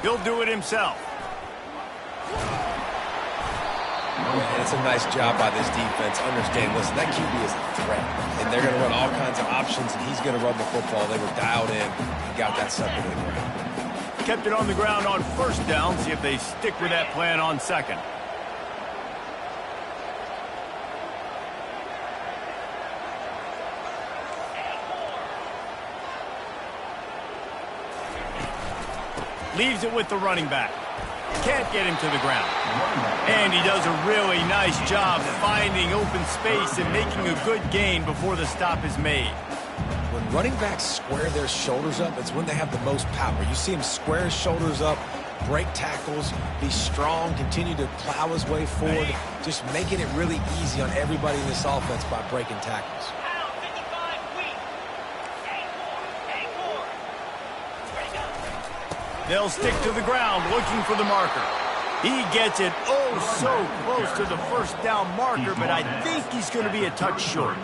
He'll do it himself. And it's a nice job by this defense. Understand, listen, that QB is a threat. And they're going to run all kinds of options, and he's going to run the football. They were dialed in and got that sucker to the ground. Kept it on the ground on first down. See if they stick with that plan on second. Leaves it with the running back. Can't get him to the ground. And he does a really nice job finding open space and making a good gain before the stop is made. When running backs square their shoulders up, it's when they have the most power. You see him square his shoulders up, break tackles, be strong, continue to plow his way forward, just making it really easy on everybody in this offense by breaking tackles. They'll stick to the ground looking for the marker. He gets it oh so close to the first down marker, but I think he's going to be a touch short.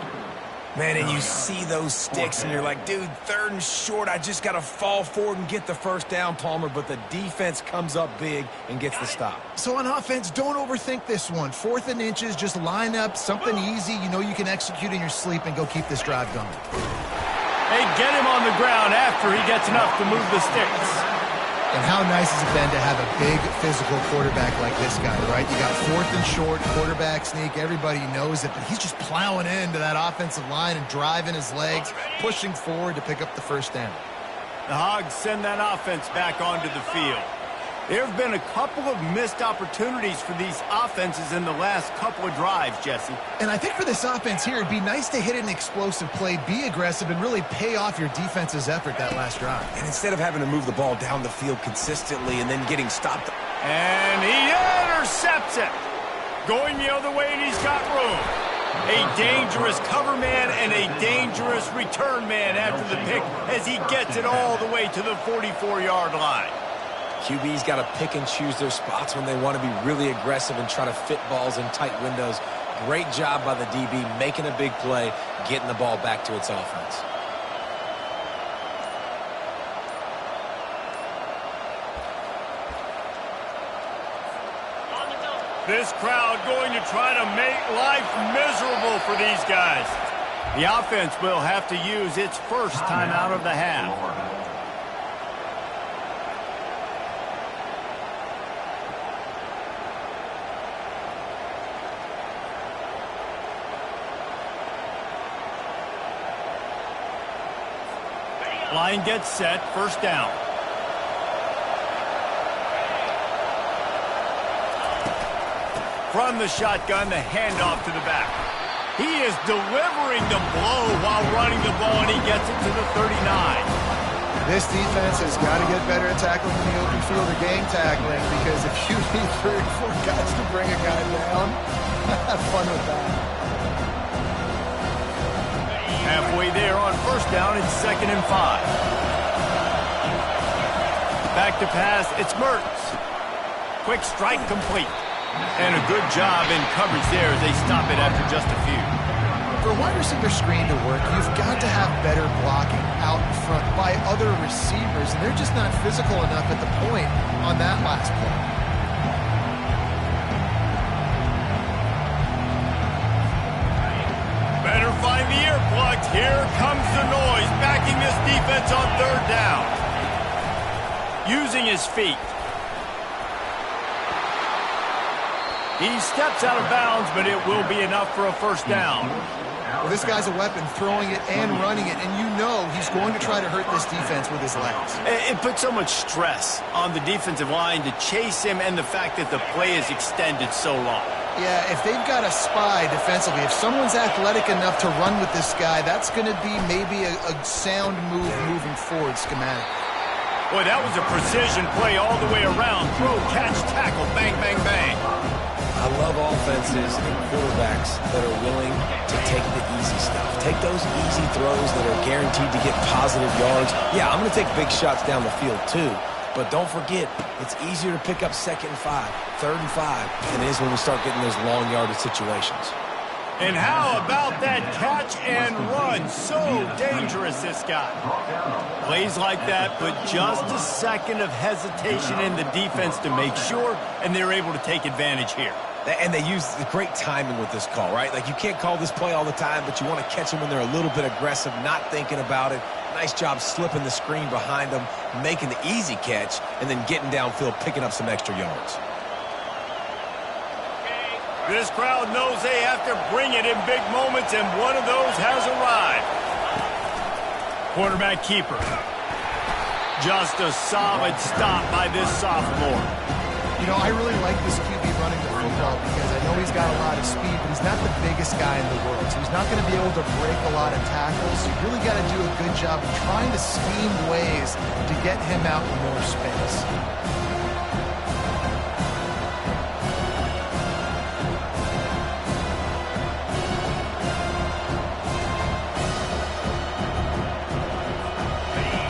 Man, and you see those sticks, and you're like, dude, 3rd and short, I just got to fall forward and get the first down, Palmer, but the defense comes up big and gets the stop. So on offense, don't overthink this one. 4th and inches, just line up something easy you know you can execute in your sleep and go keep this drive going. They get him on the ground after he gets enough to move the sticks. And how nice has it been to have a big physical quarterback like this guy, right? You got 4th and short, quarterback sneak, everybody knows it, but he's just plowing into that offensive line and driving his legs, pushing forward to pick up the first down. The Hogs send that offense back onto the field. There have been a couple of missed opportunities for these offenses in the last couple of drives, Jesse. And I think for this offense here, it'd be nice to hit an explosive play, be aggressive, and really pay off your defense's effort that last drive. And instead of having to move the ball down the field consistently and then getting stopped. And he intercepts it. Going the other way, and he's got room. A dangerous cover man and a dangerous return man after the pick as he gets it all the way to the 44-yard line. QB's got to pick and choose their spots when they want to be really aggressive and try to fit balls in tight windows. Great job by the DB making a big play, getting the ball back to its offense. This crowd going to try to make life miserable for these guys. The offense will have to use its first timeout of the half. Line gets set, first down. From the shotgun, the handoff to the back. He is delivering the blow while running the ball, and he gets it to the 39. This defense has got to get better at tackling in the open field or game tackling, because if you need 3 or 4 guys to bring a guy down, have fun with that. Halfway there on first down, it's 2nd and 5. Back to pass, it's Mertz. Quick strike complete. And a good job in coverage there as they stop it after just a few. For a wide receiver screen to work, you've got to have better blocking out in front by other receivers, and they're just not physical enough at the point on that last play. Better find the earplugs. Here comes the noise, backing this defense on 3rd down. Using his feet. He steps out of bounds, but it will be enough for a first down. Well, this guy's a weapon, throwing it and running it, and you know he's going to try to hurt this defense with his legs. It puts so much stress on the defensive line to chase him, and the fact that the play is extended so long. Yeah, if they've got a spy defensively, if someone's athletic enough to run with this guy, that's going to be maybe a sound move moving forward schematically. Boy, that was a precision play all the way around. Throw, catch, tackle, bang, bang, bang. I love offenses and quarterbacks that are willing to take the easy stuff. Take those easy throws that are guaranteed to get positive yards. Yeah, I'm going to take big shots down the field too. But don't forget, it's easier to pick up 2nd and 5, 3rd and 5 than it is when we start getting those long yardage situations. And how about that catch and run? So dangerous, this guy. Plays like that put just a second of hesitation in the defense to make sure, and they're able to take advantage here. And they use the great timing with this call, right? Like, you can't call this play all the time, but you want to catch them when they're a little bit aggressive, not thinking about it. Nice job slipping the screen behind them, making the easy catch, and then getting downfield, picking up some extra yards. This crowd knows they have to bring it in big moments, and one of those has arrived. Quarterback keeper. Just a solid stop by this sophomore. You know, I really like this QB running the football because I know he's got a lot of speed, but he's not the biggest guy in the world. So he's not going to be able to break a lot of tackles. So you really got to do a good job of trying to scheme ways to get him out in more space.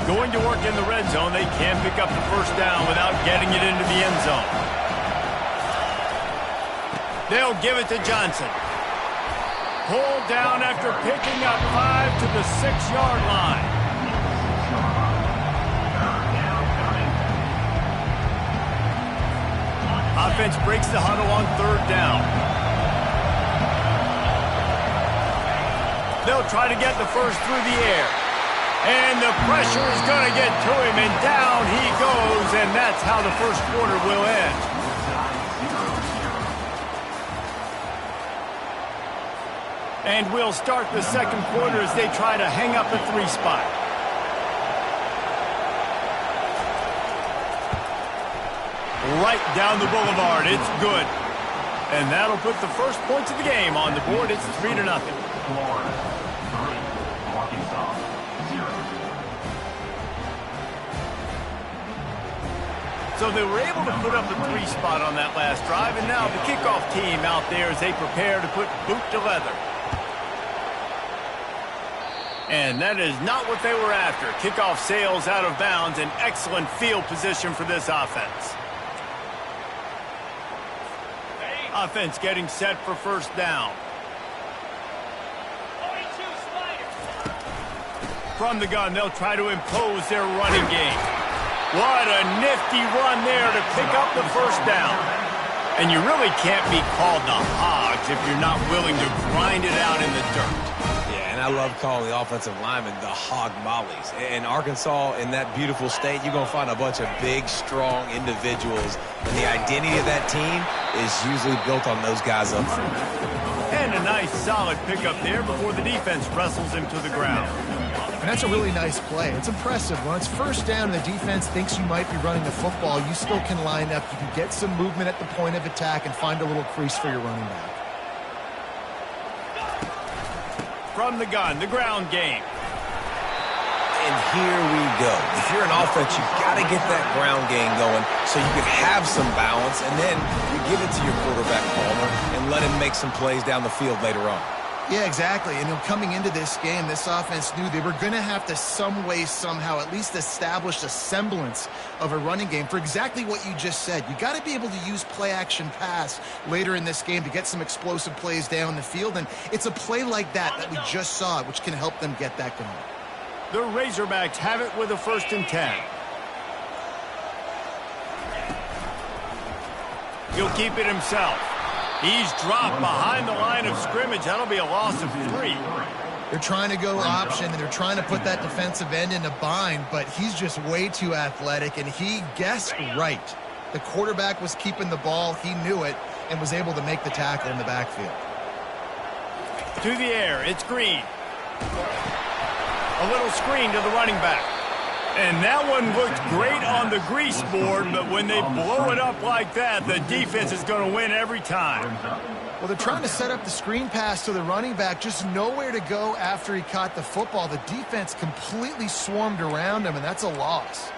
Going to work in the red zone, they can pick up the first down without getting it into the end zone. They'll give it to Johnson. Pulled down after picking up 5 to the 6-yard line. Offense breaks the huddle on third down. They'll try to get the first through the air. And the pressure is going to get to him, and down he goes, and that's how the first quarter will end. And we'll start the second quarter as they try to hang up the 3 spot. Right down the boulevard, it's good. And that'll put the first points of the game on the board. It's 3-0. So they were able to put up the 3 spot on that last drive, and now the kickoff team out there as they prepare to put boot to leather. And that is not what they were after. Kickoff sails out of bounds, an excellent field position for this offense. Offense getting set for first down. From the gun, they'll try to impose their running game. What a nifty run there to pick up the first down. And you really can't be called the Hogs if you're not willing to grind it out in the dirt. Yeah, and I love calling the offensive linemen the hog mollies. In Arkansas, in that beautiful state, you're going to find a bunch of big, strong individuals. And the identity of that team is usually built on those guys up front. And a nice, solid pickup there before the defense wrestles him to the ground. And that's a really nice play. It's impressive. When it's first down and the defense thinks you might be running the football, you still can line up. You can get some movement at the point of attack and find a little crease for your running back. From the gun, the ground game. And here we go. If you're an offense, you've got to get that ground game going so you can have some balance, and then you give it to your quarterback, Palmer, and let him make some plays down the field later on. Yeah, exactly. And coming into this game, this offense knew they were going to have to some way, somehow, at least establish a semblance of a running game for exactly what you just said. You got to be able to use play-action pass later in this game to get some explosive plays down the field. And it's a play like that we just saw, which can help them get that going. The Razorbacks have it with a 1st and 10. He'll keep it himself. He's dropped behind the line of scrimmage. That'll be a loss of 3. They're trying to go option, and they're trying to put that defensive end in a bind, but he's just way too athletic, and he guessed right. The quarterback was keeping the ball. He knew it and was able to make the tackle in the backfield. To the air, it's Green. A little screen to the running back. And that one looked great on the grease board, but when they blow it up like that, the defense is going to win every time. Well, they're trying to set up the screen pass to the running back, just nowhere to go after he caught the football. The defense completely swarmed around him, and that's a loss.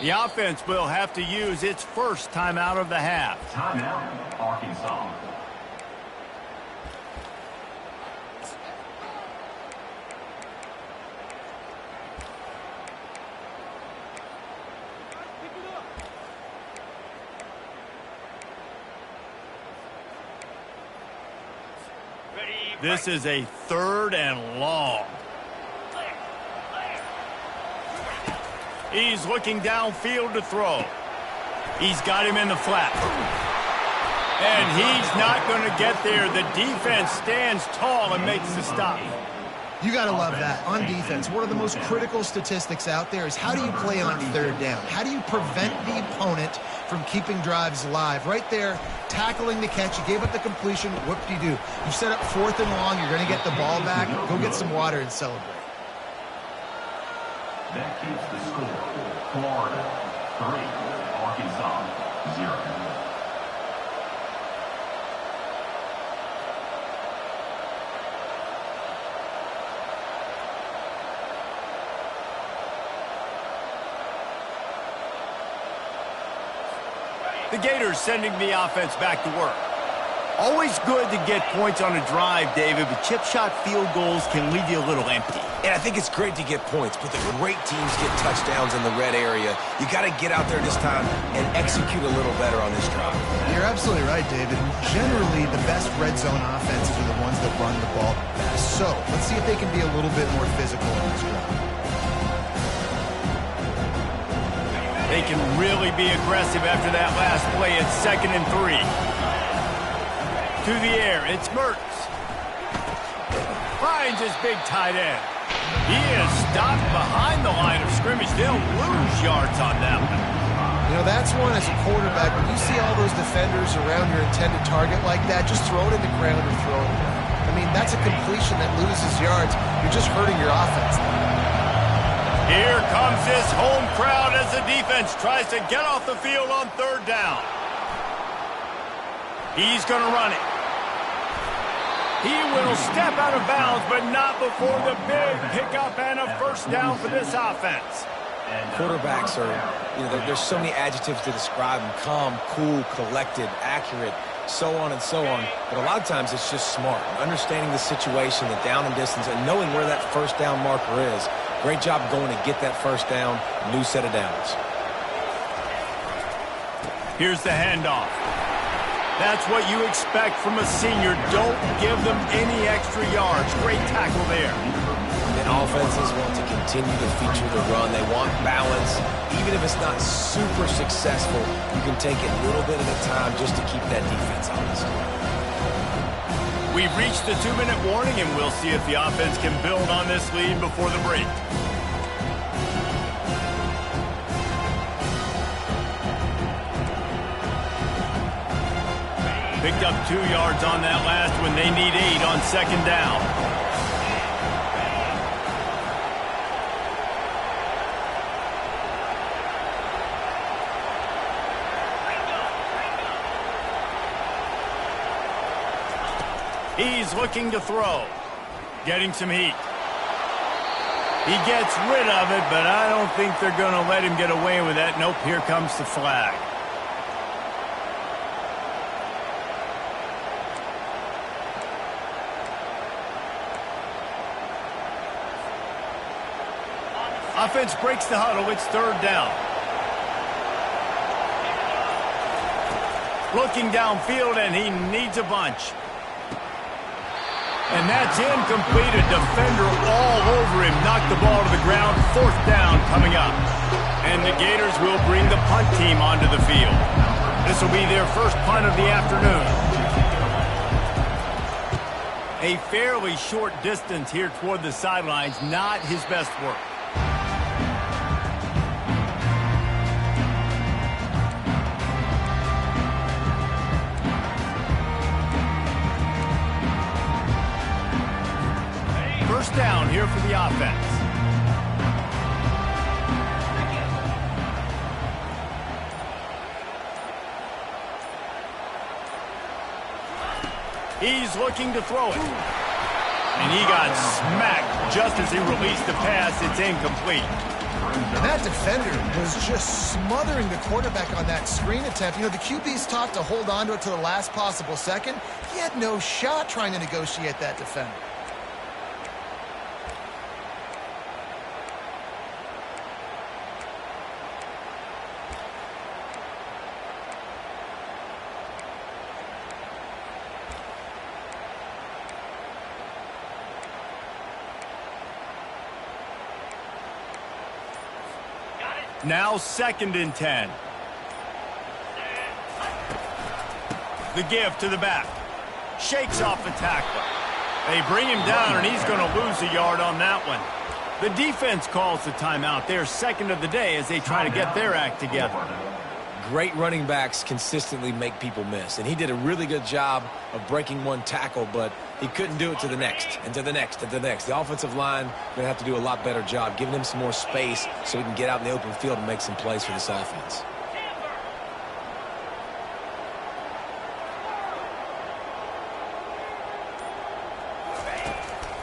The offense will have to use its first timeout of the half. Timeout, Arkansas. This is a 3rd and long. He's looking downfield to throw. He's got him in the flat. And he's not going to get there. The defense stands tall and makes the stop. You got to love that. On defense, one of the most critical statistics out there is how do you play on 3rd down? How do you prevent the opponent from keeping drives alive? Right there, tackling the catch. You gave up the completion. Whoop-de-doo. You set up 4th and long. You're going to get the ball back. Go get some water and celebrate. That keeps the score. Florida 3, Arkansas 0. The Gators sending the offense back to work. Always good to get points on a drive, David, but chip shot field goals can leave you a little empty. And I think it's great to get points, but the great teams get touchdowns in the red area. You got to get out there this time and execute a little better on this drive. You're absolutely right, David. Generally, the best red zone offenses are the ones that run the ball best. So let's see if they can be a little bit more physical in this drive. They can really be aggressive after that last play. It's 2nd and 3. To the air, it's Mertz. Finds his big tight end. He is stopped behind the line of scrimmage. They'll lose yards on that one. You know, that's one as a quarterback. When you see all those defenders around your intended target like that, just throw it in the ground or throw it away. I mean, that's a completion that loses yards. You're just hurting your offense. Here comes this home crowd as the defense tries to get off the field on 3rd down. He's going to run it. He will step out of bounds, but not before the big pickup and a 1st down for this offense. Quarterbacks are, there's so many adjectives to describe them. Calm, cool, collected, accurate, so on and so on. But a lot of times it's just smart. Understanding the situation, the down and distance, and knowing where that 1st down marker is. Great job going to get that 1st down. New set of downs. Here's the handoff. That's what you expect from a senior. Don't give them any extra yards. Great tackle there. And offenses want to continue to feature the run. They want balance. Even if it's not super successful, you can take it a little bit at a time just to keep that defense honest. We've reached the 2-minute warning, and we'll see if the offense can build on this lead before the break. Picked up 2 yards on that last one. They need 8 on 2nd down. He's looking to throw. Getting some heat. He gets rid of it, but I don't think they're going to let him get away with that. Nope, here comes the flag. Offense breaks the huddle. It's 3rd down. Looking downfield, and he needs a bunch. And that's incomplete. A defender all over him. Knocked the ball to the ground. 4th down coming up. And the Gators will bring the punt team onto the field. This will be their first punt of the afternoon. A fairly short distance here toward the sidelines. Not his best work. First down here for the offense. He's looking to throw it. And he got smacked just as he released the pass. It's incomplete. And that defender was just smothering the quarterback on that screen attempt. You know, the QB's taught to hold on to it to the last possible second. He had no shot trying to negotiate that defender. Now 2nd and 10. The give to the back. Shakes off the tackler. They bring him down, and he's going to lose a yard on that one. The defense calls the timeout. They're 2nd of the day as they try to get their act together. Great running backs consistently make people miss, and he did a really good job of breaking one tackle, but he couldn't do it to the next, and to the next, and to the next. The offensive line going to have to do a lot better job, giving him some more space so he can get out in the open field and make some plays for this offense.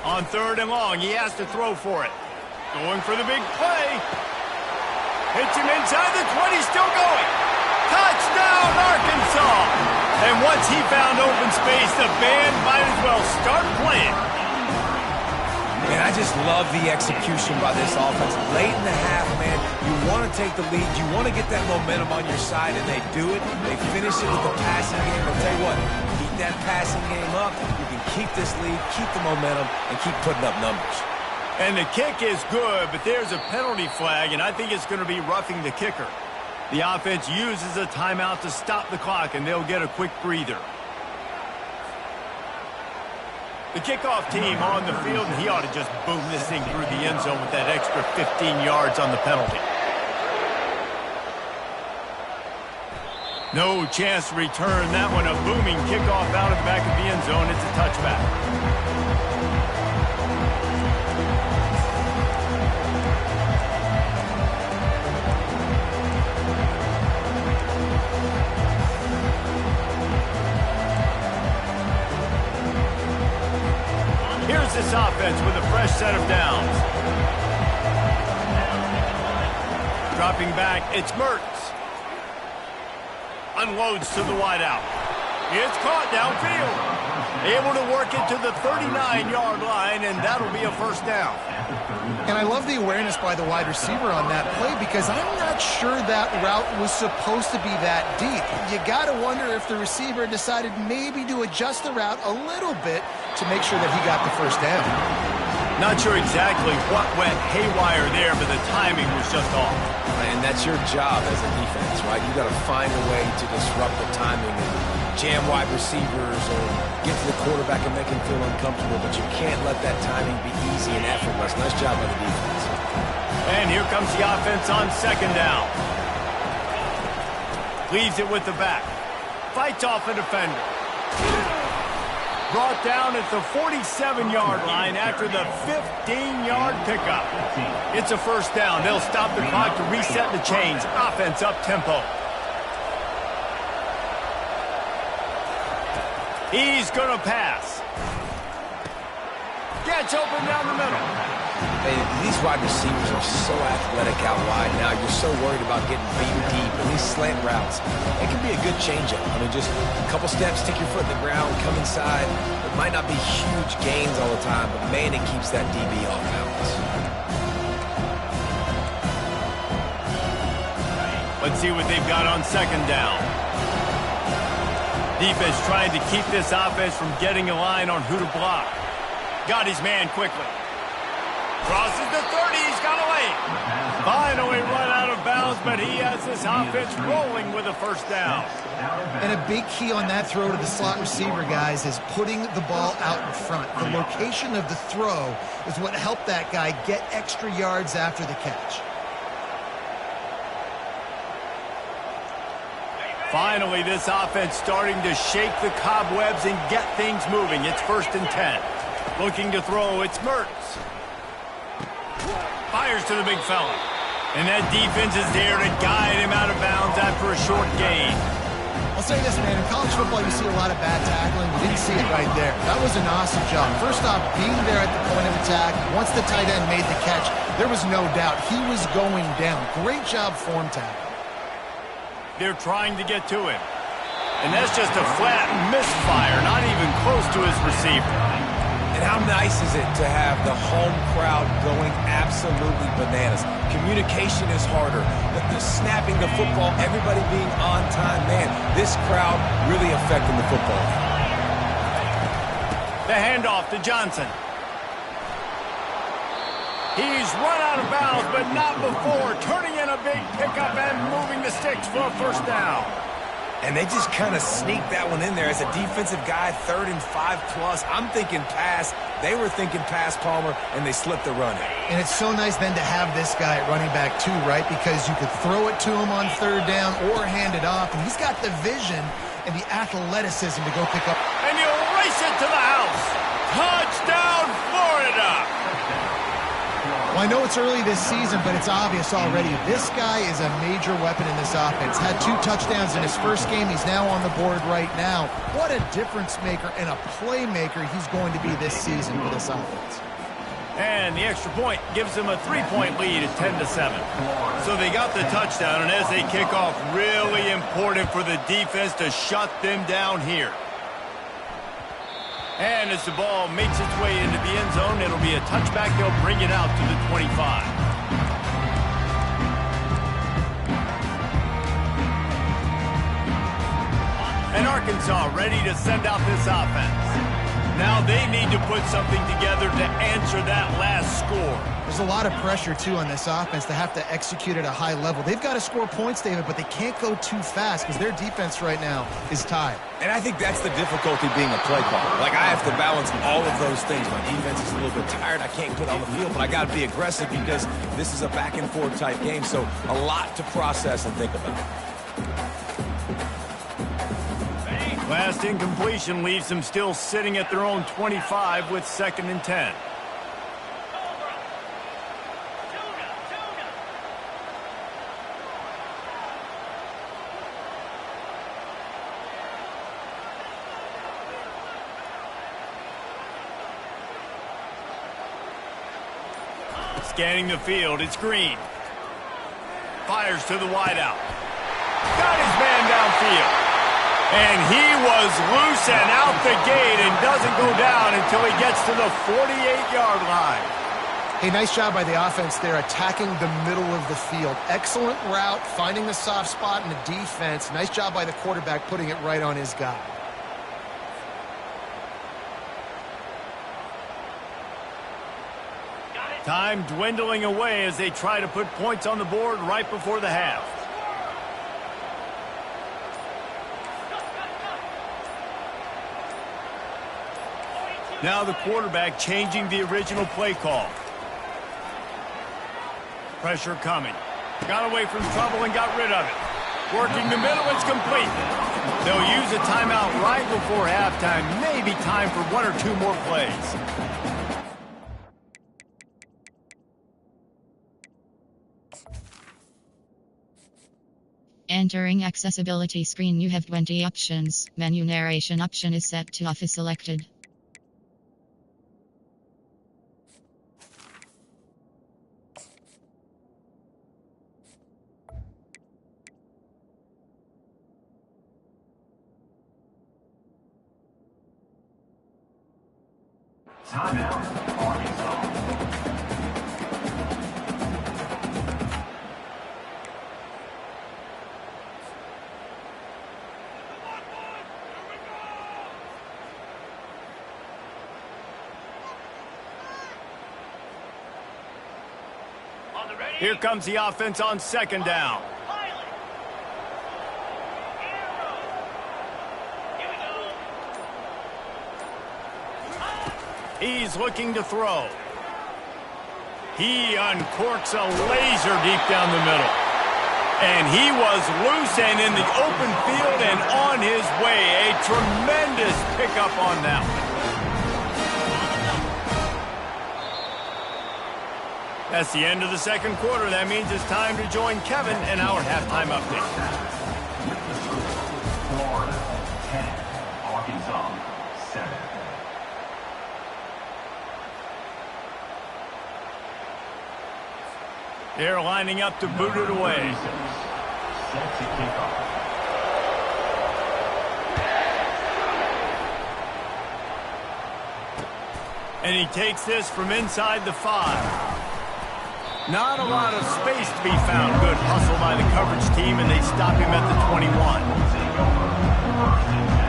On 3rd and long, he has to throw for it. Going for the big play. Hits him inside the 20, still going. Touchdown, Arkansas! And once he found open space, the band might as well start playing. Man, I just love the execution by this offense. Late in the half, man, you want to take the lead. You want to get that momentum on your side, and they do it. They finish it with the passing game. I'll tell you what, keep that passing game up. You can keep this lead, keep the momentum, and keep putting up numbers. And the kick is good, but there's a penalty flag, and I think it's going to be roughing the kicker. The offense uses a timeout to stop the clock, and they'll get a quick breather. The kickoff team on the field, and he ought to just boom this thing through the end zone with that extra 15 yards on the penalty. No chance to return that one. A booming kickoff out of the back of the end zone. It's a touchback. Here's this offense with a fresh set of downs. Dropping back, it's Mertz. Unloads to the wideout. It's caught downfield. Able to work it to the 39-yard line, and that'll be a first down. And I love the awareness by the wide receiver on that play because I'm not sure that route was supposed to be that deep. You got to wonder if the receiver decided maybe to adjust the route a little bit to make sure that he got the first down. Not sure exactly what went haywire there, but the timing was just off. And that's your job as a defense, right? You got to find a way to disrupt the timing and jam wide receivers or get to the quarterback and make him feel uncomfortable, but you can't let that timing be easy and effortless. Nice job by the defense. And here comes the offense on 2nd down. Leaves it with the back. Fights off a defender. Brought down at the 47-yard line after the 15-yard pickup. It's a first down. They'll stop the clock to reset the chains. Offense up tempo. He's going to pass. Gets open down the middle. Hey, these wide receivers are so athletic out wide now. You're so worried about getting beaten deep. And these slant routes, it can be a good changeup. I mean, just a couple steps, stick your foot in the ground, come inside. It might not be huge gains all the time, but man, it keeps that DB off balance. Let's see what they've got on 2nd down. Defense trying to keep this offense from getting a line on who to block. Got his man quickly. Crosses the 30, he's got away. Finally run out of bounds, but he has this offense rolling with a first down. And a big key on that throw to the slot receiver, guys, is putting the ball out in front. The location of the throw is what helped that guy get extra yards after the catch. Finally, this offense starting to shake the cobwebs and get things moving. It's 1st and 10. Looking to throw, it's Mertz. Fires to the big fella. And that defense is there to guide him out of bounds after a short gain. I'll say this, man. In college football, you see a lot of bad tackling. You didn't see it right there. That was an awesome job. First off, being there at the point of attack. Once the tight end made the catch, There was no doubt he was going down. Great job form tackle. They're trying to get to him. And that's just a flat misfire, not even close to his receiver. And how nice is it to have the home crowd going absolutely bananas? Communication is harder. The snapping the football, everybody being on time. Man, this crowd really affecting the football. The handoff to Johnson. He's run out of bounds, but not before. Turning in a big pickup and moving the sticks for a first down. And they just kind of sneaked that one in there as a defensive guy, 3rd and 5+. I'm thinking pass. They were thinking pass, Palmer, and they slipped the run. And it's so nice then to have this guy at running back too, right? Because you could throw it to him on 3rd down or hand it off. And he's got the vision and the athleticism to go pick up. And you'll race it to the house. Touchdown, Florida! Well, I know it's early this season, but it's obvious already. This guy is a major weapon in this offense. Had 2 touchdowns in his first game. He's now on the board right now. What a difference maker and a playmaker he's going to be this season for this offense. And the extra point gives them a 3-point lead at 10-7. So they got the touchdown, and as they kick off, really important for the defense to shut them down here. And as the ball makes its way into the end zone, it'll be a touchback. They'll bring it out to the 25. And Arkansas ready to send out this offense. Now they need to put something together to answer that last score. There's a lot of pressure, too, on this offense to have to execute at a high level. They've got to score points, David, but they can't go too fast because their defense right now is tied. And I think that's the difficulty being a play caller. Like, I have to balance all of those things. My defense is a little bit tired. I can't put on the field, but I got to be aggressive because this is a back-and-forth type game, so a lot to process and think about. Last incompletion leaves them still sitting at their own 25 with 2nd and 10. Scanning the field, it's Green. Fires to the wideout. Got his man downfield. And he was loose and out the gate and doesn't go down until he gets to the 48-yard line. Hey, nice job by the offense there, attacking the middle of the field. Excellent route, finding the soft spot in the defense. Nice job by the quarterback putting it right on his guy. Time dwindling away as they try to put points on the board right before the half. Now the quarterback changing the original play call. Pressure coming. Got away from trouble and got rid of it. Working the middle, it's complete. They'll use a timeout right before halftime. Maybe time for 1 or 2 more plays. Entering accessibility screen, you have 20 options. Menu narration option is set to off is selected. Timeout, Arkansas. Here comes the offense on 2nd down. He's looking to throw. He uncorks a laser deep down the middle. And he was loose and in the open field and on his way. A tremendous pickup on that one. That's the end of the 2nd quarter. That means it's time to join Kevin in our halftime update. Florida 10, Arkansas 7. They're lining up to boot it away. Set to kick off. And he takes this from inside the 5. Not a lot of space to be found. Good hustle by the coverage team, and they stop him at the 21. Take over. First and 10.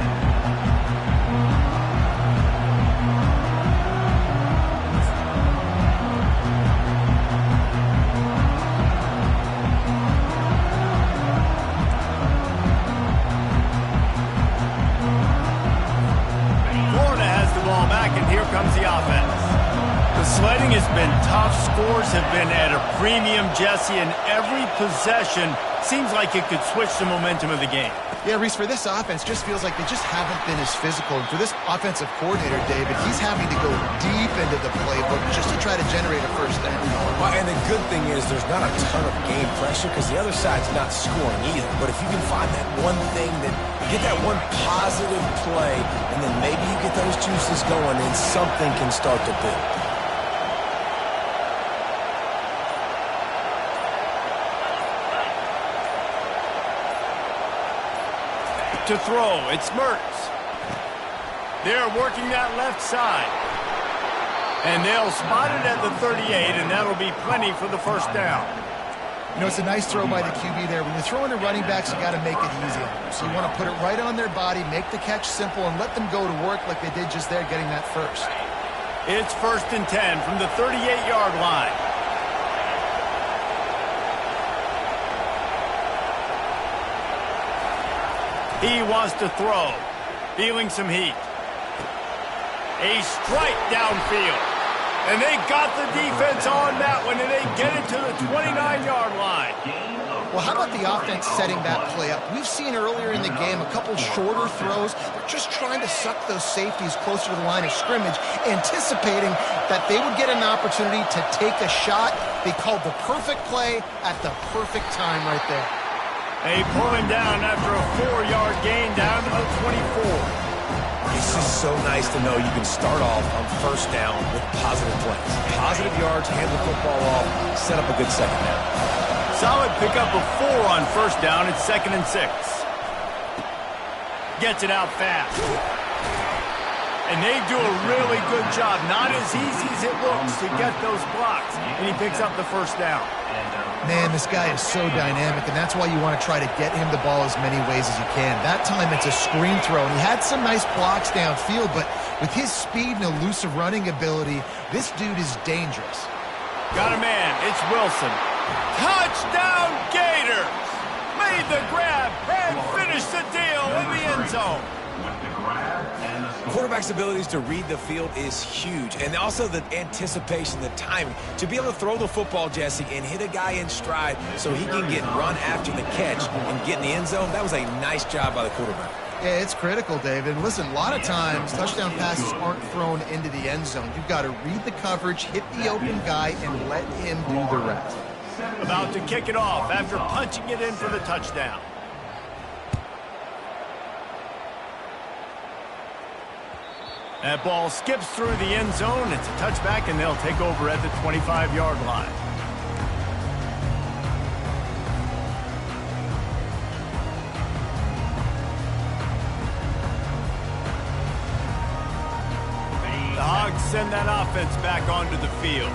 And here comes the offense. The sledding has been tough. Scores have been at a premium, Jesse, and every possession seems like it could switch the momentum of the game. Yeah, Reese, for this offense, just feels like they just haven't been as physical. And for this offensive coordinator, David, he's having to go deep into the playbook just to try to generate a first down. Well, and the good thing is there's not a ton of game pressure because the other side's not scoring either. But if you can find that one thing that get that one positive play, and then maybe you get those juices going, and something can start to build. To throw, it's Mertz. They're working that left side. And they'll spot it at the 38, and that'll be plenty for the first down. You know, it's a nice throw by the QB there. When you're throwing to running backs, you got to make it easy on them. So you want to put it right on their body, make the catch simple, and let them go to work like they did just there, getting that first. It's 1st and 10 from the 38-yard line. He wants to throw, feeling some heat. A strike downfield. And they got the defense on that one, and they get it to the 29-yard line. Well, how about the offense setting that play up? We've seen earlier in the game a couple shorter throws. They're just trying to suck those safeties closer to the line of scrimmage, anticipating that they would get an opportunity to take a shot. They called the perfect play at the perfect time right there. They pull him down after a 4-yard gain down to the 24. It's just so nice to know you can start off on first down with positive plays. Positive yards, hand the football off, set up a good second down. Solid pickup of 4 on first down. It's 2nd and 6. Gets it out fast. And they do a really good job. Not as easy as it looks to get those blocks. And he picks up the first down. Man, this guy is so dynamic, and that's why you want to try to get him the ball as many ways as you can. That time, it's a screen throw, and he had some nice blocks downfield, but with his speed and elusive running ability, this dude is dangerous. Got a man. It's Wilson. Touchdown, Gators! Made the grab and finished the deal in the end zone. With the grab and the score. Quarterback's abilities to read the field is huge, and also the anticipation, the timing. To be able to throw the football, Jesse, and hit a guy in stride so he can get run after the catch and get in the end zone, that was a nice job by the quarterback. Yeah, it's critical, David. Listen, a lot of times, touchdown passes aren't thrown into the end zone. You've got to read the coverage, hit the open guy, and let him do the rest. About to kick it off after punching it in for the touchdown. That ball skips through the end zone. It's a touchback, and they'll take over at the 25-yard line. The Hogs send that offense back onto the field.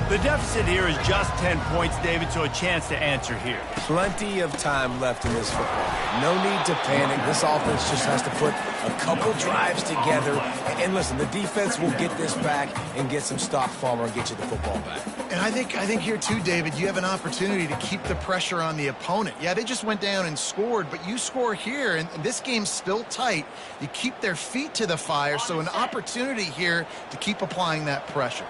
The deficit here is just 10 points, David, so a chance to answer here. Plenty of time left in this football game. No need to panic. This offense just has to put a couple drives together. And listen, the defense will get this back and get some stop farmer and get you the football back. And I think here, too, David, you have an opportunity to keep the pressure on the opponent. Yeah, they just went down and scored, but you score here, and this game's still tight. You keep their feet to the fire, so an opportunity here to keep applying that pressure.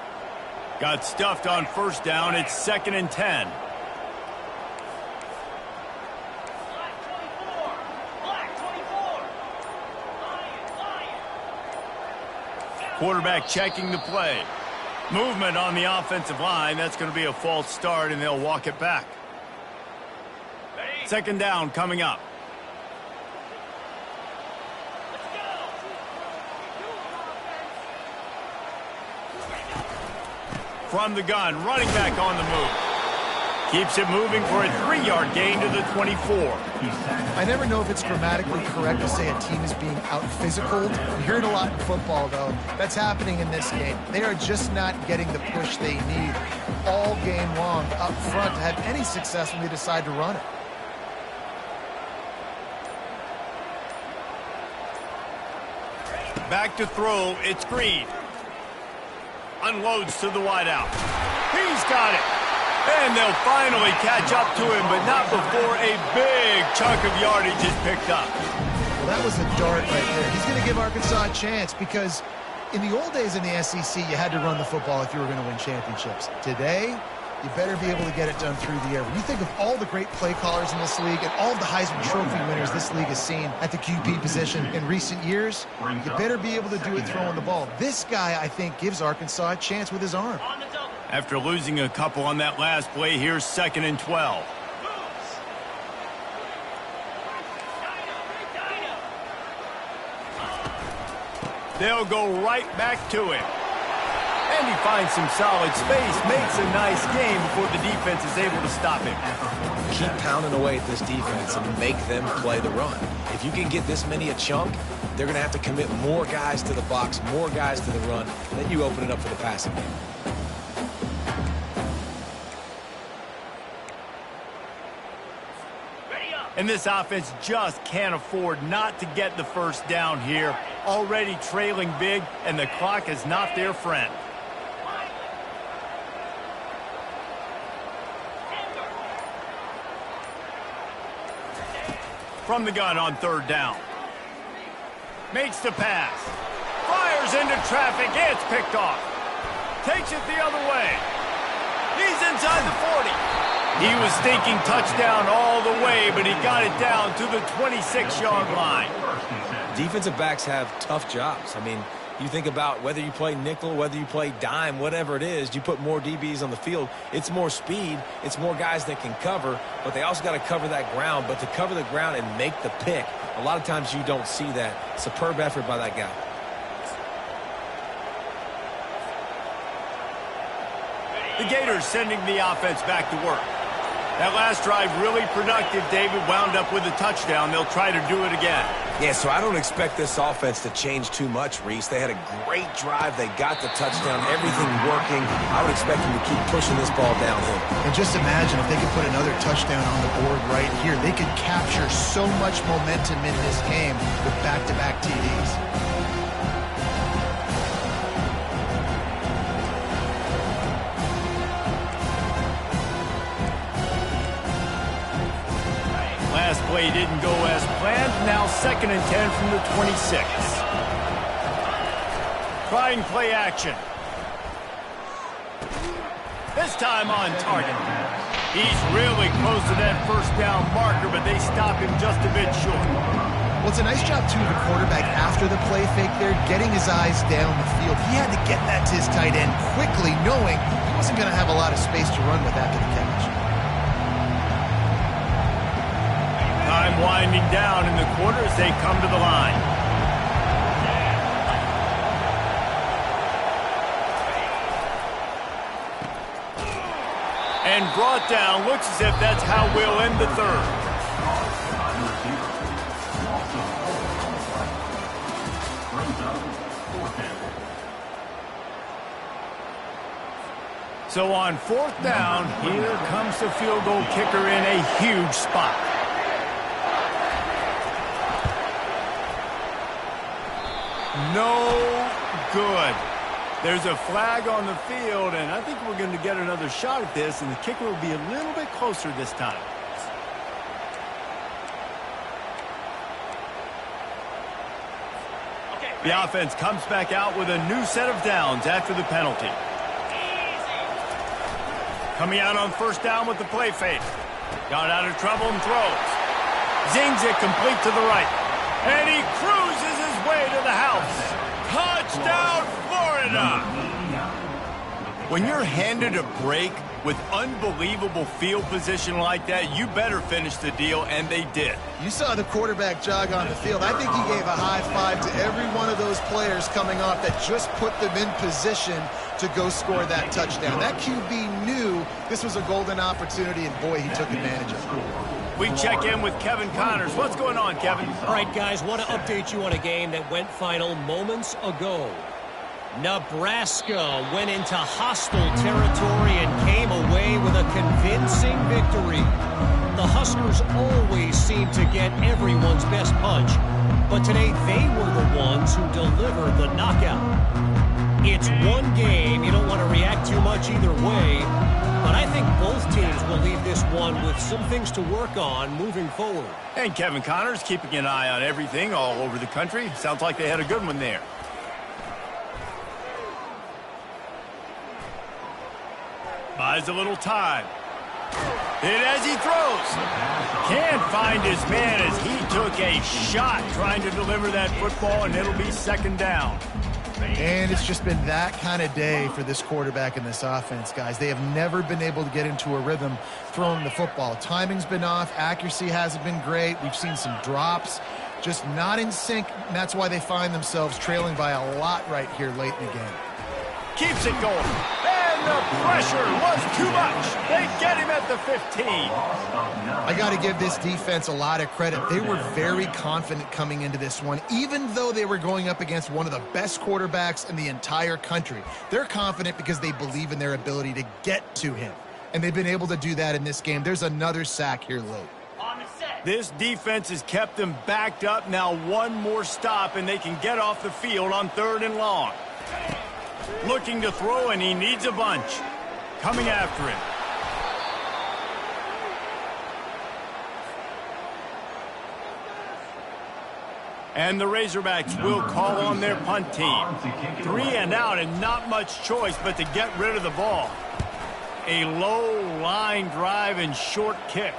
Got stuffed on first down. It's 2nd and 10. Quarterback checking the play. Movement on the offensive line. That's going to be a false start, and they'll walk it back. 2nd down coming up. From the gun, running back on the move. Keeps it moving for a 3-yard gain to the 24. I never know if it's grammatically correct to say a team is being out-physicaled. You hear it a lot in football, though. That's happening in this game. They are just not getting the push they need all game long up front to have any success when they decide to run it. Back to throw, it's Green. Unloads to the wideout. He's got it. And they'll finally catch up to him, but not before a big chunk of yardage is picked up. Well, that was a dart right there. He's going to give Arkansas a chance because in the old days in the SEC, you had to run the football if you were going to win championships. Today, you better be able to get it done through the air. When you think of all the great play callers in this league and all of the Heisman Trophy winners this league has seen at the QB position in recent years, you better be able to do it throwing the ball. This guy, I think, gives Arkansas a chance with his arm. After losing a couple on that last play, here's 2nd and 12. They'll go right back to him. And he finds some solid space, makes a nice game before the defense is able to stop him. Keep pounding away at this defense and make them play the run. If you can get this many a chunk, they're going to have to commit more guys to the box, more guys to the run. Then you open it up for the passing game. And this offense just can't afford not to get the first down here. Already trailing big, and the clock is not their friend. From the gun on 3rd down. Makes the pass. Fires into traffic. It's picked off. Takes it the other way. He's inside the 40. He was thinking touchdown all the way, but he got it down to the 26-yard line. Defensive backs have tough jobs. I mean, you think about whether you play nickel, whether you play dime, whatever it is, you put more DBs on the field. It's more speed. It's more guys that can cover, but they also got to cover that ground. But to cover the ground and make the pick, a lot of times you don't see that. Superb effort by that guy. The Gators sending the offense back to work. That last drive really productive. David wound up with a touchdown. They'll try to do it again. Yeah, so I don't expect this offense to change too much, Reese. They had a great drive. They got the touchdown, everything working. I would expect them to keep pushing this ball downhill. And just imagine if they could put another touchdown on the board right here. They could capture so much momentum in this game with back-to-back TDs. Last play didn't go as planned. Now 2nd and 10 from the 26. Trying play action. This time on target. He's really close to that first down marker, but they stop him just a bit short. Well, it's a nice job, too, the quarterback after the play fake there, getting his eyes down the field. He had to get that to his tight end quickly, knowing he wasn't going to have a lot of space to run with after the catch. Time winding down in the quarter as they come to the line. And brought down. Looks as if that's how we'll end the 3rd. So on 4th down, here comes the field goal kicker in a huge spot. No good. There's a flag on the field, and I think we're going to get another shot at this, and the kicker will be a little bit closer this time. The offense comes back out with a new set of downs after the penalty. Coming out on 1st down with the play fake. Got out of trouble and throws. Zings it complete to the right. And he cruises his way to the house. Touchdown, Florida! When you're handed a break with unbelievable field position like that, you better finish the deal, and they did. You saw the quarterback jog on the field. I think he gave a high five high-five to every one of those players coming off that just put them in position to go score that touchdown. That QB knew this was a golden opportunity, and boy, he took advantage of it. We check in with Kevin Connors. What's going on, Kevin? All right, guys, want to update you on a game that went final moments ago. Nebraska went into hostile territory and came away with a convincing victory. The Huskers always seem to get everyone's best punch, but today they were the ones who delivered the knockout. It's one game. You don't want to react too much either way, but I think both teams will leave this one with some things to work on moving forward. And Kevin Connors keeping an eye on everything all over the country. Sounds like they had a good one there. Buys a little time. Hit as he throws. Can't find his man as he took a shot trying to deliver that football, and it'll be second down. And it's just been that kind of day for this quarterback and this offense, guys. They have never been able to get into a rhythm throwing the football. Timing's been off. Accuracy hasn't been great. We've seen some drops. Just not in sync, and that's why they find themselves trailing by a lot right here late in the game. Keeps it going. And the pressure was too much. They get him at the 15. I got to give this defense a lot of credit. They were very confident coming into this one, even though they were going up against one of the best quarterbacks in the entire country. They're confident because they believe in their ability to get to him, and they've been able to do that in this game. There's another sack here late. This defense has kept them backed up. Now one more stop, and they can get off the field on 3rd and long. Looking to throw, and he needs a bunch. Coming after him. And the Razorbacks will call on their punt team. 3 and out, and not much choice but to get rid of the ball. A low line drive and short kick.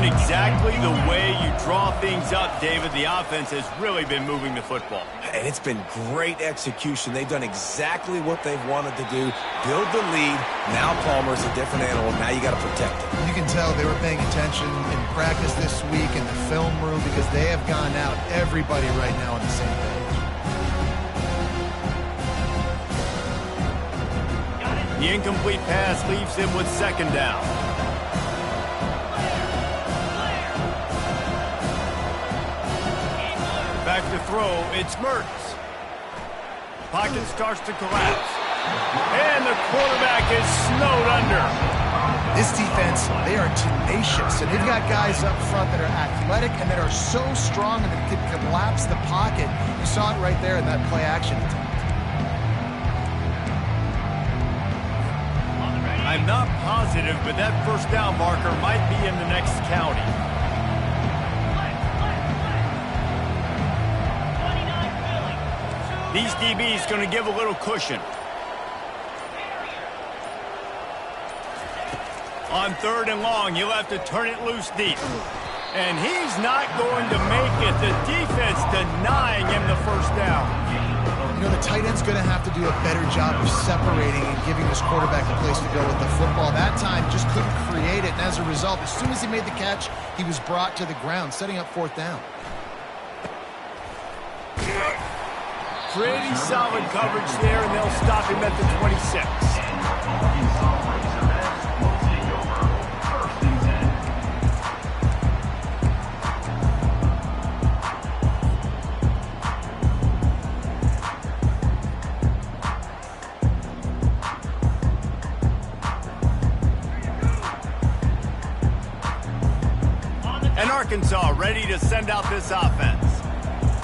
Exactly the way you draw things up, David. The offense has really been moving the football. And it's been great execution. They've done exactly what they've wanted to do. Build the lead. Now Palmer's a different animal. Now you got to protect it. You can tell they were paying attention in practice this week in the film room because they have gone out, everybody right now on the same page. The incomplete pass leaves him with 2nd down. Back to throw, it's Mertz. Pocket starts to collapse. And the quarterback is snowed under. This defense, they are tenacious, and they've got guys up front that are athletic and that are so strong and that can collapse the pocket. You saw it right there in that play action attempt. I'm not positive, but that 1st down marker might be in the next county. These DBs going to give a little cushion. On 3rd and long, you'll have to turn it loose deep. And he's not going to make it. The defense denying him the 1st down. You know, the tight end's going to have to do a better job of separating and giving this quarterback a place to go with the football. That time just couldn't create it, and as a result, as soon as he made the catch, he was brought to the ground, setting up 4th down. Pretty solid coverage there, and they'll stop him at the 26. And Arkansas ready to send out this offense.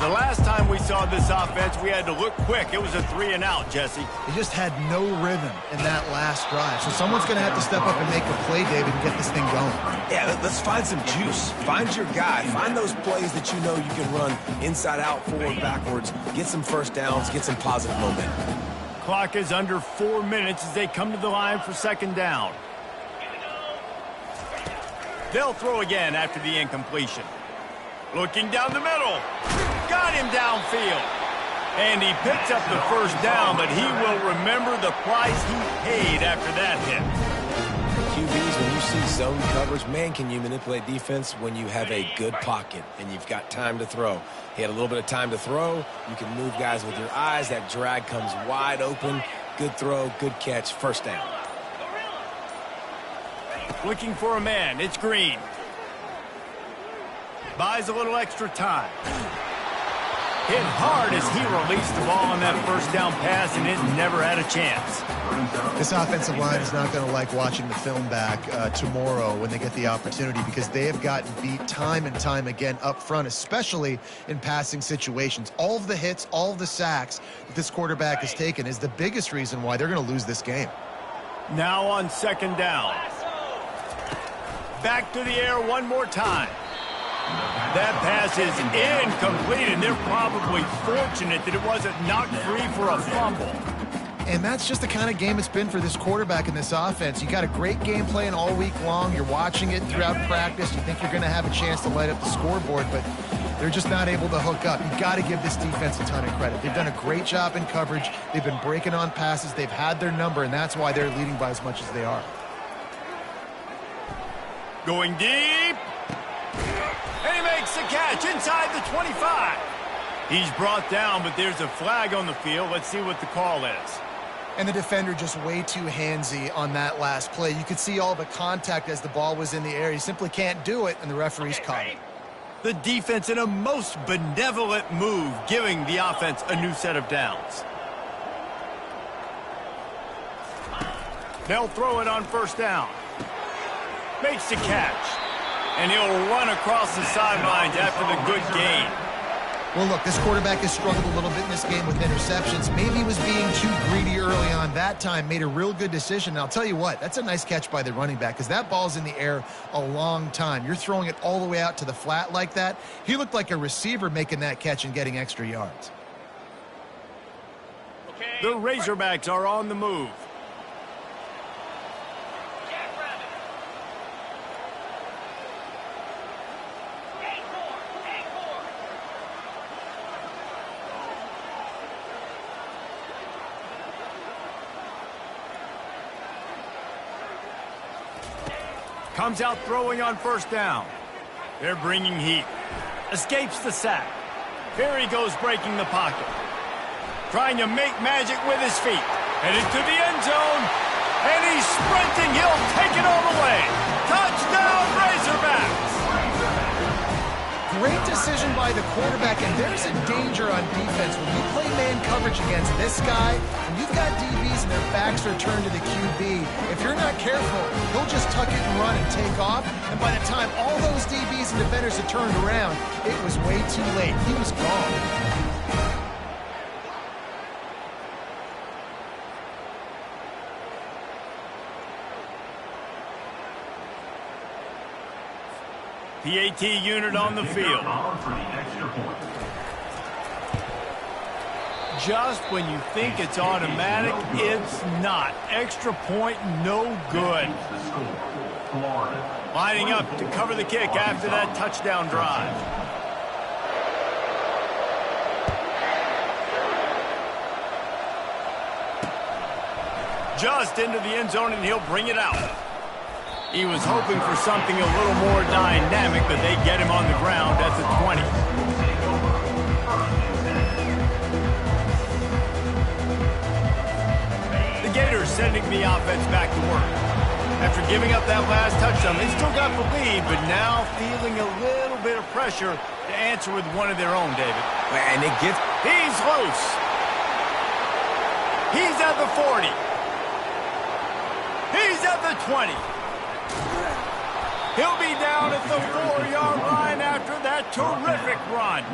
The last time we saw this offense, we had to look quick. It was a 3 and out, Jesse. They just had no rhythm in that last drive. So someone's going to have to step up and make a play, David, and get this thing going. Yeah, let's find some juice. Find your guy. Find those plays that you know you can run inside out, forward, backwards. Get some 1st downs. Get some positive momentum. clock is under 4 minutes as they come to the line for second down. They'll throw again after the incompletion. Looking down the middle. Got him downfield. And he picks up the first down, but he will remember the price he paid after that hit. QBs, when you see zone coverage, man, can you manipulate defense when you have a good pocket and you've got time to throw. He had a little bit of time to throw. You can move guys with your eyes. That drag comes wide open. Good throw, good catch, first down. Looking for a man. It's Green. Buys a little extra time. Hit hard as he released the ball on that first down pass, and it never had a chance. This offensive line is not going to like watching the film back tomorrow when they get the opportunity, because they have gotten beat time and time again up front, especially in passing situations. All of the hits, all of the sacks that this quarterback has taken is the biggest reason why they're going to lose this game. Now on second down. Back to the air one more time. That pass is incomplete, and they're probably fortunate that it wasn't knocked free for a fumble. And that's just the kind of game it's been for this quarterback in this offense. You got a great game plan all week long. You're watching it throughout practice. You think you're going to have a chance to light up the scoreboard, but they're just not able to hook up. You got to give this defense a ton of credit. They've done a great job in coverage. They've been breaking on passes. They've had their number, and that's why they're leading by as much as they are. Going deep. And he makes the catch inside the 25. He's brought down, but there's a flag on the field. Let's see what the call is. And the defender just way too handsy on that last play. You could see all the contact as the ball was in the air. He simply can't do it, and the referee's caught it. The defense in a most benevolent move, giving the offense a new set of downs. They'll throw it on first down. Makes the catch. And he'll run across the sidelines after the good gain. Well, look, this quarterback has struggled a little bit in this game with interceptions. Maybe he was being too greedy early on. That time made a real good decision. And I'll tell you what, that's a nice catch by the running back, because that ball's in the air a long time. You're throwing it all the way out to the flat like that. He looked like a receiver making that catch and getting extra yards. The Razorbacks are on the move. Comes out throwing on first down. They're bringing heat. Escapes the sack. Here he goes breaking the pocket. Trying to make magic with his feet. Headed to the end zone. And he's sprinting. He'll take it all the way. Touchdown, Razorbacks! Great decision by the quarterback, and there's a danger on defense. When you play man coverage against this guy, and you've got DBs and their backs are turned to the QB, if you're not careful, he'll just tuck it and run and take off, and by the time all those DBs and defenders had turned around, it was way too late. He was gone. PAT unit on the field. Just when you think it's automatic, it's not. Extra point, no good. Lining up to cover the kick after that touchdown drive. Just into the end zone, and he'll bring it out. He was hoping for something a little more dynamic, but they get him on the ground at the 20. The Gators sending the offense back to work. After giving up that last touchdown, they still got the lead, but now feeling a little bit of pressure to answer with one of their own, David. And it gets... He's loose. He's at the 40. He's at the 20. He'll be down at the 4-yard line after that terrific run.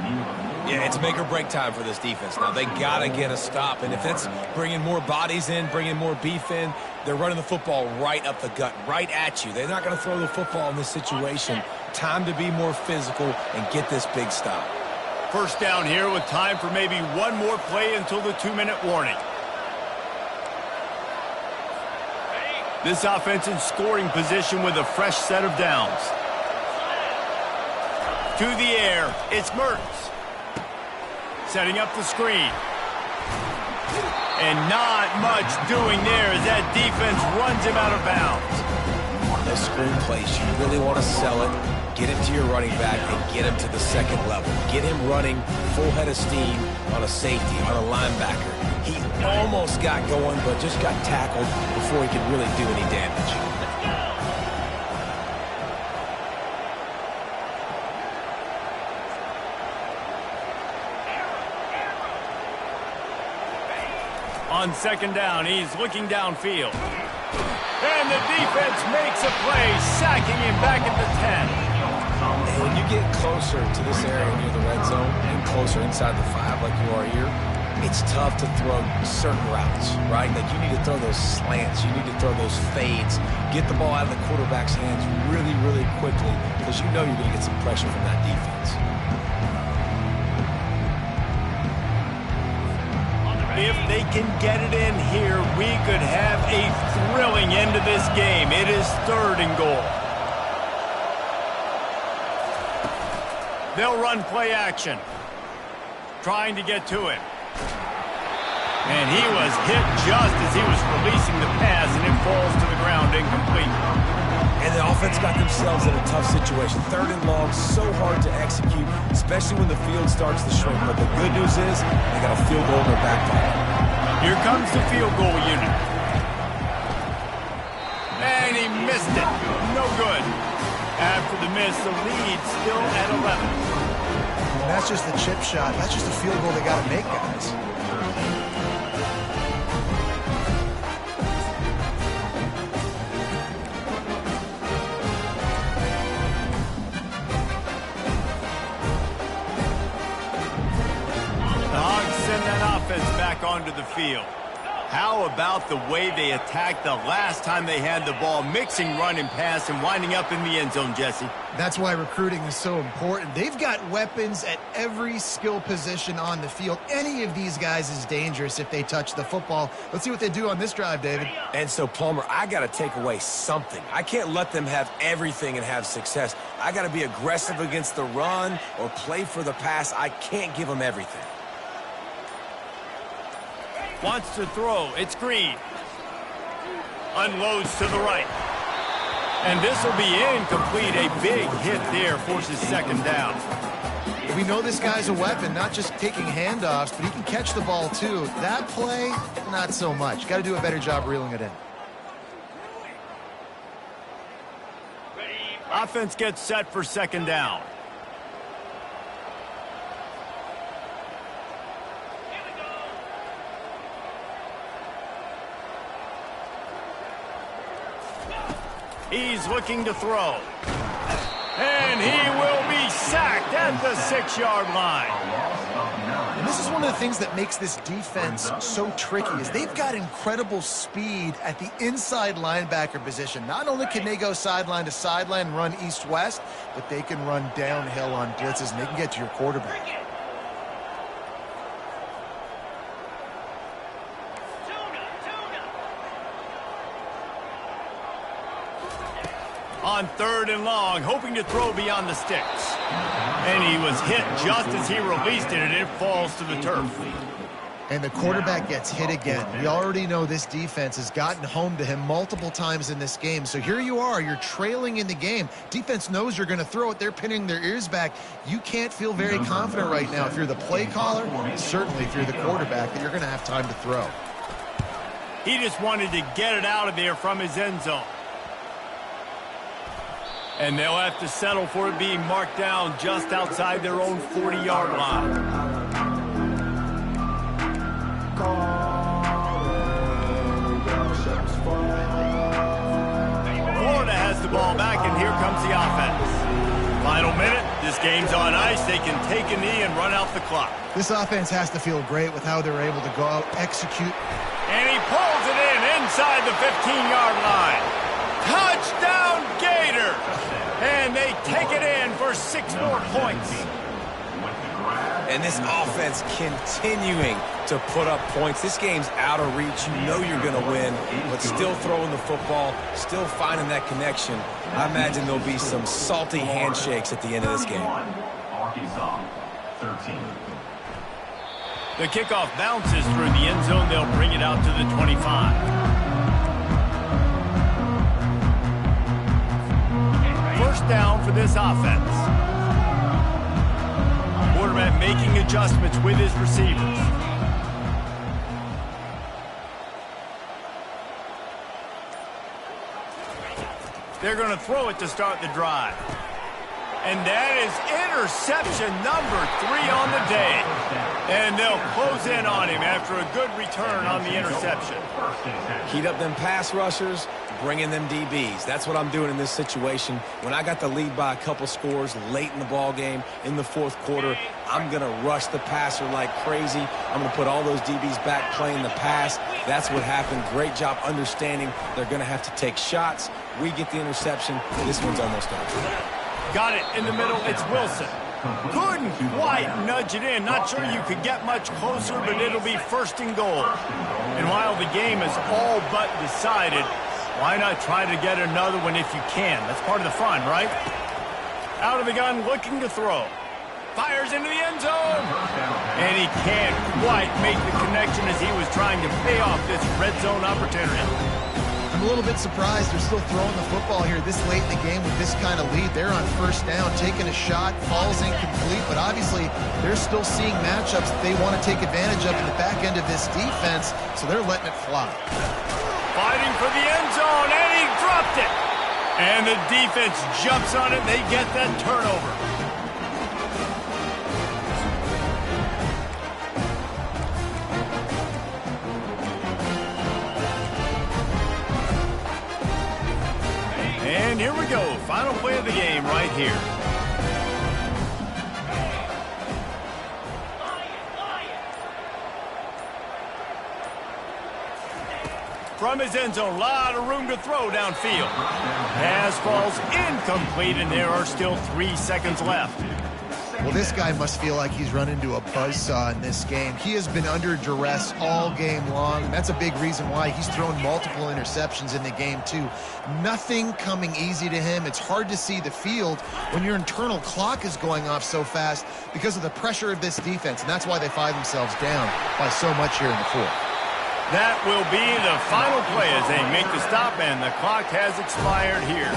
Yeah, it's make or break time for this defense now. They got to get a stop, and if that's bringing more bodies in, bringing more beef in, they're running the football right up the gut, right at you. They're not going to throw the football in this situation. Time to be more physical and get this big stop. First down here with time for maybe one more play until the 2-minute warning. This offense in scoring position with a fresh set of downs. To the air, it's Mertens. Setting up the screen. And not much doing there as that defense runs him out of bounds. Those screen plays, you really want to sell it, get it to your running back, and get him to the second level. Get him running full head of steam on a safety, on a linebacker. He almost got going, but just got tackled before he could really do any damage. On second down, he's looking downfield. And the defense makes a play, sacking him back at the 10. And when you get closer to this area near the red zone and closer inside the 5 like you are here, it's tough to throw certain routes, right? Like you need to throw those slants. You need to throw those fades. Get the ball out of the quarterback's hands really, really quickly because you know you're going to get some pressure from that defense. If they can get it in here, we could have a thrilling end to this game. It is 3rd and goal. They'll run play action. Trying to get to it. And he was hit just as he was releasing the pass, and it falls to the ground incomplete. And the offense got themselves in a tough situation. 3rd and long, so hard to execute, especially when the field starts to shrink. But the good news is they got a field goal in their back pocket. Here comes the field goal unit. And he missed it. No good. After the miss, the lead still at 11. And that's just the chip shot. That's just a field goal they got to make, guys. Back onto the field. How about the way they attacked the last time they had the ball, mixing run and pass and winding up in the end zone, Jesse? That's why recruiting is so important. They've got weapons at every skill position on the field. Any of these guys is dangerous if they touch the football. Let's see what they do on this drive, David. And so, Palmer, I got to take away something. I can't let them have everything and have success. I got to be aggressive against the run or play for the pass. I can't give them everything. Wants to throw. It's Green. Unloads to the right. And this will be incomplete. A big hit there forces 2nd down. We know this guy's a weapon, not just taking handoffs, but he can catch the ball too. That play, not so much. Got to do a better job reeling it in. Offense gets set for 2nd down. He's looking to throw. And he will be sacked at the 6-yard line. And this is one of the things that makes this defense so tricky is they've got incredible speed at the inside linebacker position. Not only can they go sideline to sideline and run east-west, but they can run downhill on blitzes and they can get to your quarterback. On 3rd and long, hoping to throw beyond the sticks. And he was hit just as he released it, and it falls to the turf. And the quarterback gets hit again. We already know this defense has gotten home to him multiple times in this game. So here you are, you're trailing in the game. Defense knows you're going to throw it. They're pinning their ears back. You can't feel very confident right now if you're the play caller, certainly if you're the quarterback, that you're going to have time to throw. He just wanted to get it out of there from his end zone. And they'll have to settle for it being marked down just outside their own 40-yard line. Florida has the ball back, and here comes the offense. Final minute, this game's on ice. They can take a knee and run out the clock. This offense has to feel great with how they're able to go out, execute. And he pulls it in inside the 15-yard line. Touchdown, Gator! And they take it in for 6 more points. And And this offense continuing to put up points. This game's out of reach. You know you're going to win, but still throwing the football, still finding that connection. I imagine there'll be some salty handshakes at the end of this game. Arkansas, 13. The kickoff bounces through the end zone. They'll bring it out to the 25. First down for this offense. Quarterback making adjustments with his receivers. They're going to throw it to start the drive. And that is interception number 3 on the day. And they'll close in on him after a good return on the interception. Heat up them pass rushers, bring in them DBs. That's what I'm doing in this situation. When I got the lead by a couple scores late in the ball game, in the fourth quarter, I'm going to rush the passer like crazy. I'm going to put all those DBs back playing the pass. That's what happened. Great job understanding they're going to have to take shots. We get the interception. This one's almost over. Got it in the middle. It's Wilson. Couldn't quite nudge it in. Not sure you could get much closer, but it'll be first and goal. And while the game is all but decided, why not try to get another one if you can? That's part of the fun, right? Out of the gun, looking to throw. Fires into the end zone. And he can't quite make the connection as he was trying to pay off this red zone opportunity. I'm a little bit surprised they're still throwing the football here this late in the game with this kind of lead. They're on first down, taking a shot, falls incomplete, but obviously they're still seeing matchups that they want to take advantage of in the back end of this defense, so they're letting it fly. Fighting for the end zone, and he dropped it. And the defense jumps on it, and they get that turnover. And here we go, final play of the game right here. From his end zone, a lot of room to throw downfield. Pass falls incomplete, and there are still 3 seconds left. Well, this guy must feel like he's run into a buzzsaw in this game. He has been under duress all game long, and that's a big reason why he's thrown multiple interceptions in the game, too. Nothing coming easy to him. It's hard to see the field when your internal clock is going off so fast because of the pressure of this defense, and that's why they find themselves down by so much here in the fourth. That will be the final play as they make the stop, and the clock has expired here.